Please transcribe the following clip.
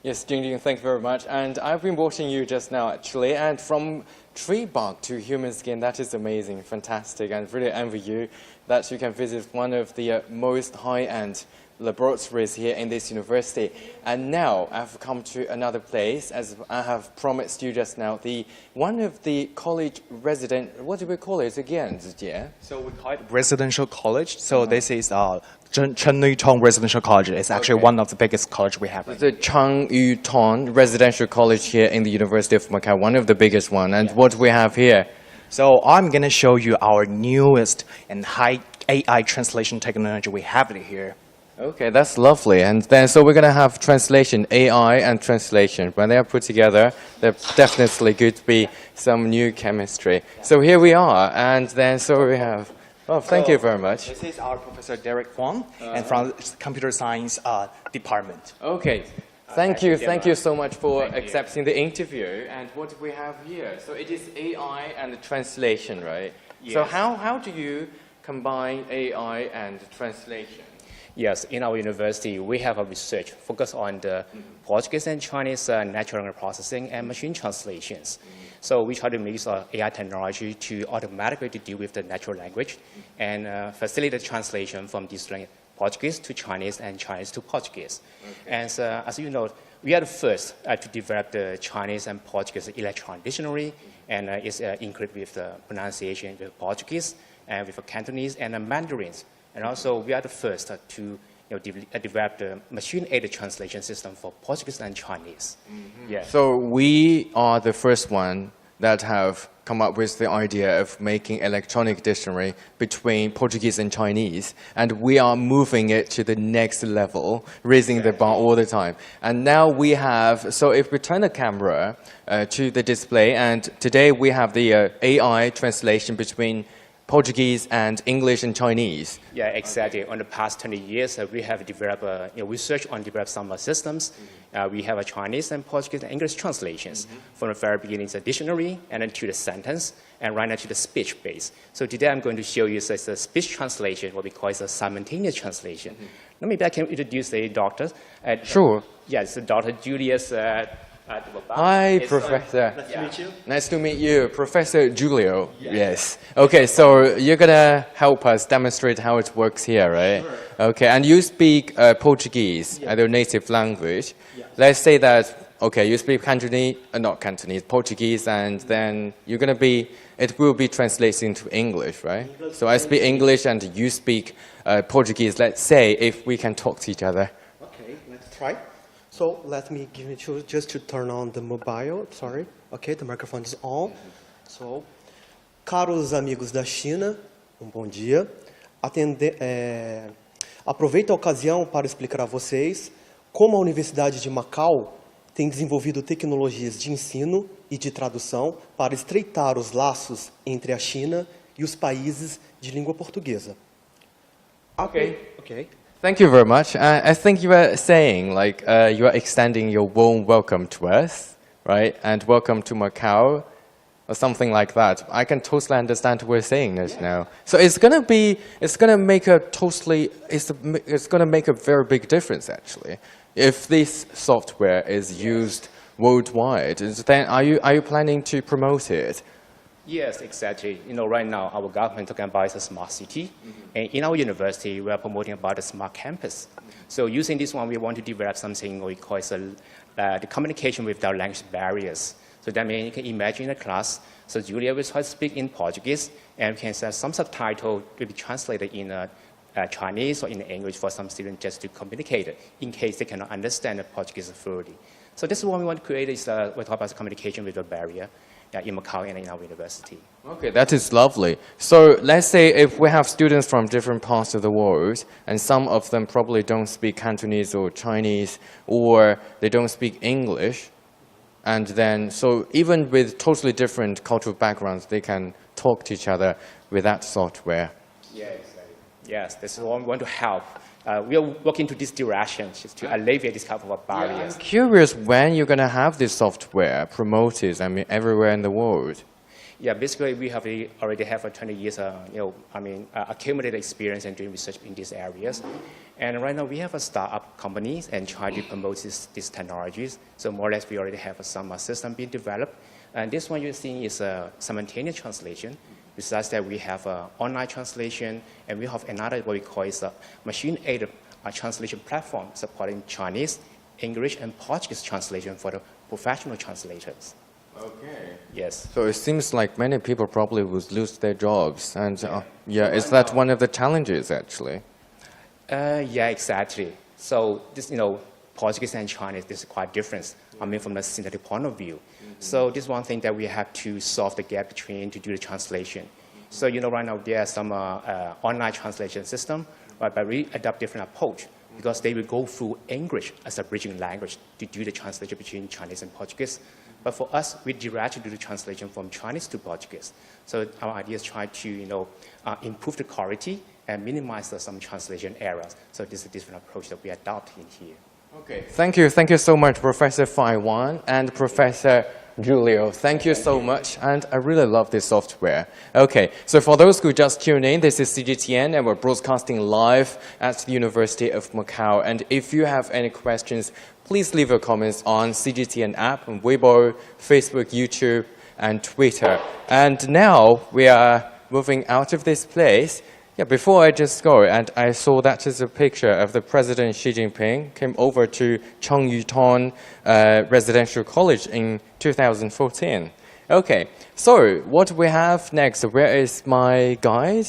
Yes, Jingjing, thank you very much. And I've been watching you just now, actually, and from tree bark to human skin, that is amazing, fantastic, and really envy you that you can visit one of the most high-end laboratories here in this university. And now I've come to another place, as I have promised you just now, one of the college resident, what do we call it again, Zijie? So we call it residential college. So this is Chen Residential College. It's actually one of the biggest college we have. The Changyu Residential College here in the University of Macau, one of the biggest one. And what we have here? So I'm going to show you our newest and high AI translation technology we have here. Okay, that's lovely. And then, so we're going to have translation, AI and translation. When they are put together, they're definitely going to be some new chemistry. So here we are, and then so we have, oh, thank you very much. This is our Professor Derek Huang, and from the Computer Science Department. Okay. Thank you so much for accepting the interview. And what do we have here? So it is AI and translation, right? Yes. So how do you combine AI and translation? Yes, in our university, we have a research focused on the Portuguese and Chinese natural language processing and machine translations. So we try to use AI technology to automatically deal with the natural language and facilitate the translation from this Portuguese to Chinese and Chinese to Portuguese. And as you know, we are the first to develop the Chinese and Portuguese electronic dictionary, and it's encrypted with the pronunciation with Portuguese and with Cantonese and Mandarins. And also, we are the first to develop the machine-aided translation system for Portuguese and Chinese. Yeah. So we are the first one that have come up with the idea of making electronic dictionary between Portuguese and Chinese, and we are moving it to the next level, raising the bar all the time. And now we have, so if we turn the camera to the display, and today we have the AI translation between Portuguese and English and Chinese. Yeah, exactly. On the past 20 years, we have developed research on developed some systems. We have a Chinese and Portuguese and English translations from the very beginning, the dictionary, and then to the sentence, and right now to the speech base. So today I'm going to show you the speech translation, what we call a simultaneous translation. Now maybe I can introduce the doctor. Sure. Yes, Dr. Julius. Hi, Professor. Nice to meet you. Nice to meet you, Professor Julio. Yes. Okay, so you're gonna help us demonstrate how it works here, right? Sure. Okay, and you speak Portuguese, your native language. Yeah. Let's say that, okay, you speak Cantonese, not Cantonese, Portuguese, and then you're gonna be, it will be translating to English, right? So I speak English and you speak Portuguese. Let's say if we can talk to each other. Okay, let's try. So let me give you just to turn on the mobile, sorry. Okay, the microphone is on. So, caros amigos da China, bom dia. Aproveito a ocasião para explicar a vocês como a Universidade de Macau tem desenvolvido tecnologias de ensino e de tradução para estreitar os laços entre a China e os países de língua portuguesa. Okay. Okay. Thank you very much. I think you were saying, like, you are extending your warm welcome to us, right? And welcome to Macau, or something like that. I can totally understand what we're saying this now. So it's gonna make a very big difference, actually. If this software is used worldwide, then are you planning to promote it? Yes, exactly. Right now, our government talking about a smart city. And in our university, we are promoting about a smart campus. So using this one, we want to develop something we call the communication without language barriers. So that means you can imagine a class. So Julia will try to speak in Portuguese, and we can set some subtitle to be translated in Chinese or in English for some students just to communicate in case they cannot understand the Portuguese fully. So this is what we want to create is we talk about communication without barrier. In Macau and in our university. Okay, that is lovely. So let's say if we have students from different parts of the world, and some of them probably don't speak Cantonese or Chinese, or they don't speak English, and then, so even with totally different cultural backgrounds, they can talk to each other with that software. Yeah, exactly. Yes, this is what we want to help. We are working to this direction just to alleviate this type of barriers. I'm curious when you're going to have this software promoted, everywhere in the world. Yeah, basically we already have 20 years, accumulated experience in doing research in these areas. And right now we have a startup companies and try to promote these technologies. So more or less we already have some system being developed. And this one you're seeing is a simultaneous translation. Besides that, we have online translation, and we have another what we call is a machine-aided translation platform supporting Chinese, English, and Portuguese translation for the professional translators. Okay. Yes. So it seems like many people probably would lose their jobs. And is that one of the challenges, actually? Yeah, exactly. So this, Portuguese and Chinese, this is quite different. I mean, from the synthetic point of view. So this is one thing that we have to solve the gap between to do the translation. So right now there are some online translation system, but we adopt different approach because they will go through English as a bridging language to do the translation between Chinese and Portuguese. But for us, we directly do the translation from Chinese to Portuguese. So our idea is try to improve the quality and minimize some translation errors. So this is a different approach that we adopt in here. Okay, thank you so much, Professor Fai Wan and Professor Julio. Thank you so much, and I really love this software. Okay, so for those who just tuned in, this is CGTN, and we're broadcasting live at the University of Macau. And if you have any questions, please leave your comments on CGTN app, on Weibo, Facebook, YouTube, and Twitter. And now we are moving out of this place. Yeah, before I just go, and I saw that is a picture of the President Xi Jinping came over to Chongyuton Residential College in 2014. Okay, so what we have next? Where is my guide?